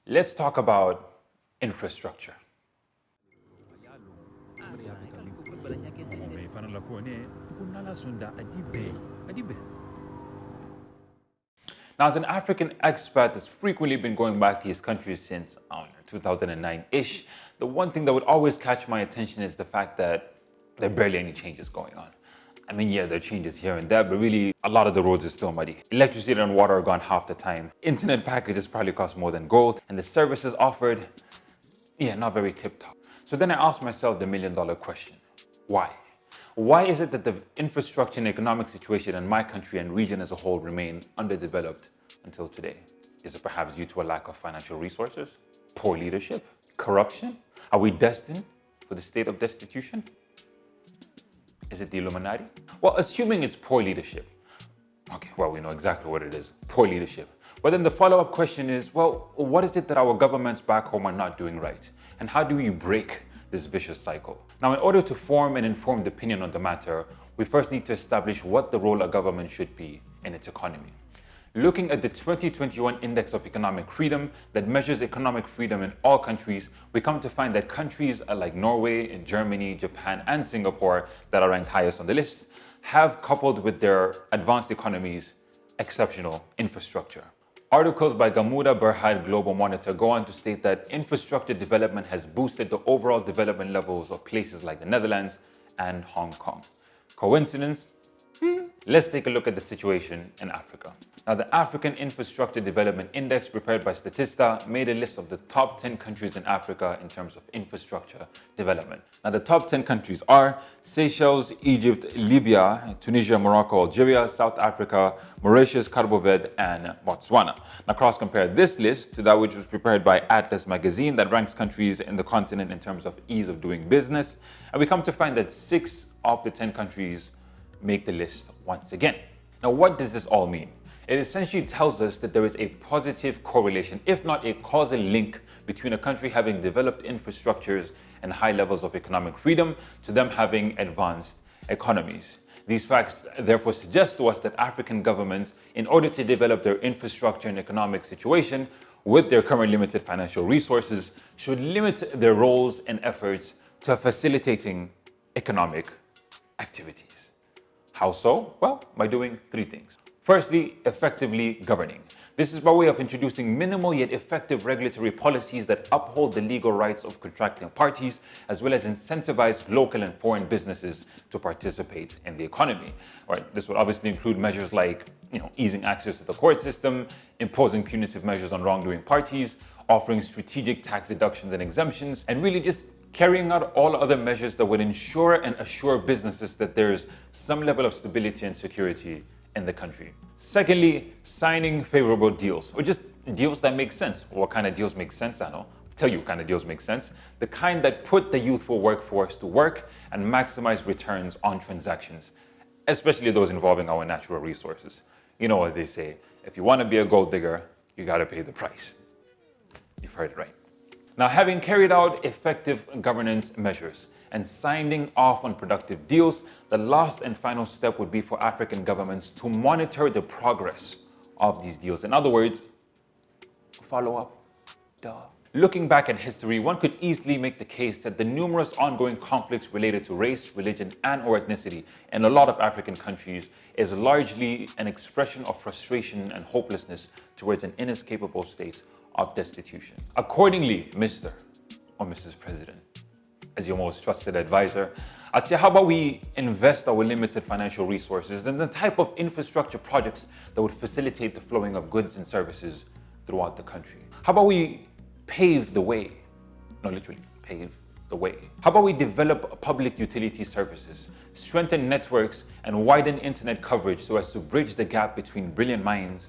Let's talk about infrastructure. Now, as an African expat that's frequently been going back to his country since, 2009-ish, the one thing that would always catch my attention is the fact that there are barely any changes going on. I mean, yeah, there are changes here and there, but really, a lot of the roads are still muddy. Electricity and water are gone half the time. Internet packages probably cost more than gold, and the services offered, not very tip-top. So then I asked myself the million-dollar question: why? Why is it that the infrastructure and economic situation in my country and region as a whole remain underdeveloped until today? Is it perhaps due to a lack of financial resources? Poor leadership? Corruption? Are we destined for the state of destitution? Is it the Illuminati? Well, assuming it's poor leadership. Okay, well, we know exactly what it is. Poor leadership. But then the follow-up question is, well, what is it that our governments back home are not doing right? And how do we break this vicious cycle? Now, in order to form an informed opinion on the matter, we first need to establish what the role of government should be in its economy. Looking at the 2021 Index of Economic Freedom that measures economic freedom in all countries, we come to find that countries like Norway, and Germany, Japan, and Singapore, that are ranked highest on the list, have coupled with their advanced economies exceptional infrastructure. Articles by Gamuda Berhad Global Monitor go on to state that infrastructure development has boosted the overall development levels of places like the Netherlands and Hong Kong. Coincidence? Let's take a look at the situation in Africa. Now, the African Infrastructure Development Index, prepared by Statista, made a list of the top 10 countries in Africa in terms of infrastructure development. Now, the top 10 countries are Seychelles, Egypt, Libya, Tunisia, Morocco, Algeria, South Africa, Mauritius, Cabo Verde, and Botswana. Now, cross-compare this list to that which was prepared by Atlas Magazine that ranks countries in the continent in terms of ease of doing business. And we come to find that 6 of the 10 countries make the list once again. Now, what does this all mean? It essentially tells us that there is a positive correlation, if not a causal link, between a country having developed infrastructures and high levels of economic freedom to them having advanced economies. These facts therefore suggest to us that African governments, in order to develop their infrastructure and economic situation with their current limited financial resources, should limit their roles and efforts to facilitating economic activities. How so? Well, by doing 3 things. Firstly, effectively governing. This is by way of introducing minimal yet effective regulatory policies that uphold the legal rights of contracting parties, as well as incentivize local and foreign businesses to participate in the economy. Right. This would obviously include measures like, easing access to the court system, imposing punitive measures on wrongdoing parties, offering strategic tax deductions and exemptions, and really just carrying out all other measures that would ensure and assure businesses that there's some level of stability and security in the country. Secondly, signing favorable deals, or just deals that make sense. What kind of deals make sense? I know. I'll tell you what kind of deals make sense. The kind that put the youthful workforce to work and maximize returns on transactions, especially those involving our natural resources. You know what they say, if you want to be a gold digger, you got to pay the price. You've heard it right. Now, having carried out effective governance measures and signing off on productive deals, the last and final step would be for African governments to monitor the progress of these deals. In other words, follow up. Duh. Looking back at history, one could easily make the case that the numerous ongoing conflicts related to race, religion, and/or ethnicity in a lot of African countries is largely an expression of frustration and hopelessness towards an inescapable state of destitution. Accordingly, Mr. or Mrs. President, as your most trusted advisor, I'd say, how about we invest our limited financial resources in the type of infrastructure projects that would facilitate the flowing of goods and services throughout the country? How about we pave the way? No, literally, pave the way. How about we develop public utility services, strengthen networks, and widen internet coverage so as to bridge the gap between brilliant minds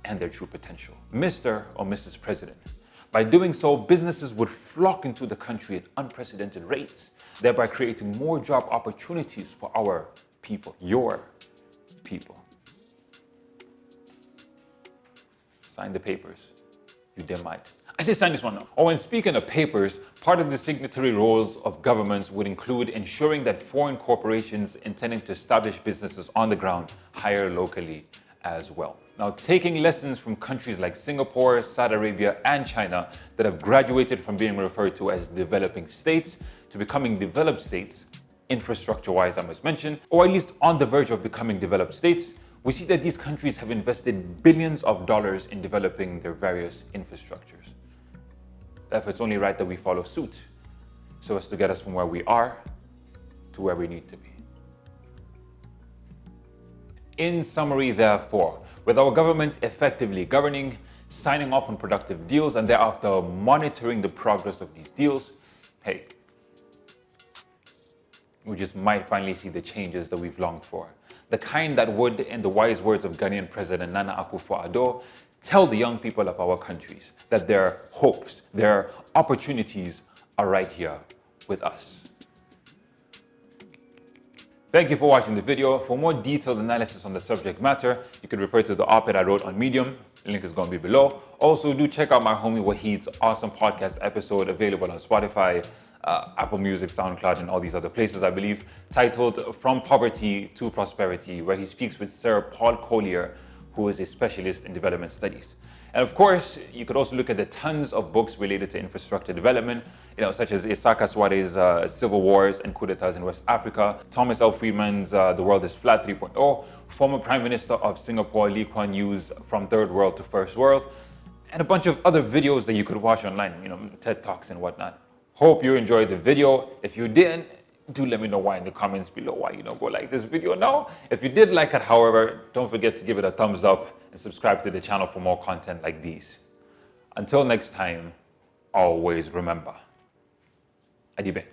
and their true potential? Mr. or Mrs. President, by doing so, businesses would flock into the country at unprecedented rates, thereby creating more job opportunities for our people, your people. Sign the papers, you damn might. I say sign this one now. Oh, and speaking of papers, part of the signatory roles of governments would include ensuring that foreign corporations intending to establish businesses on the ground hire locally as well. Now, taking lessons from countries like Singapore, Saudi Arabia, and China that have graduated from being referred to as developing states to becoming developed states, infrastructure-wise, I must mention, or at least on the verge of becoming developed states, we see that these countries have invested billions of dollars in developing their various infrastructures. Therefore, it's only right that we follow suit so as to get us from where we are to where we need to be. In summary, therefore, with our governments effectively governing, signing off on productive deals, and thereafter monitoring the progress of these deals, hey, we just might finally see the changes that we've longed for. The kind that would, in the wise words of Ghanaian President Nana Akufo-Addo, tell the young people of our countries that their hopes, their opportunities are right here with us. Thank you for watching the video. For more detailed analysis on the subject matter, you can refer to the op-ed I wrote on Medium. The link is going to be below. Also, do check out my homie Wahid's awesome podcast episode available on Spotify, Apple Music, SoundCloud, and all these other places, I believe, titled From Poverty to Prosperity, where he speaks with Sir Paul Collier, who is a specialist in development studies. And of course, you could also look at the tons of books related to infrastructure development, such as Isaka Swade's Civil Wars and Coup d'etats in West Africa, Thomas L. Friedman's The World is Flat 3.0, former Prime Minister of Singapore Lee Kuan Yew's From Third World to First World, and a bunch of other videos that you could watch online, TED Talks and whatnot. Hope you enjoyed the video. If you didn't, do let me know why in the comments below why you don't go like this video now. If you did like it, however, don't forget to give it a thumbs up and subscribe to the channel for more content like these. Until next time, always remember, Adibeng.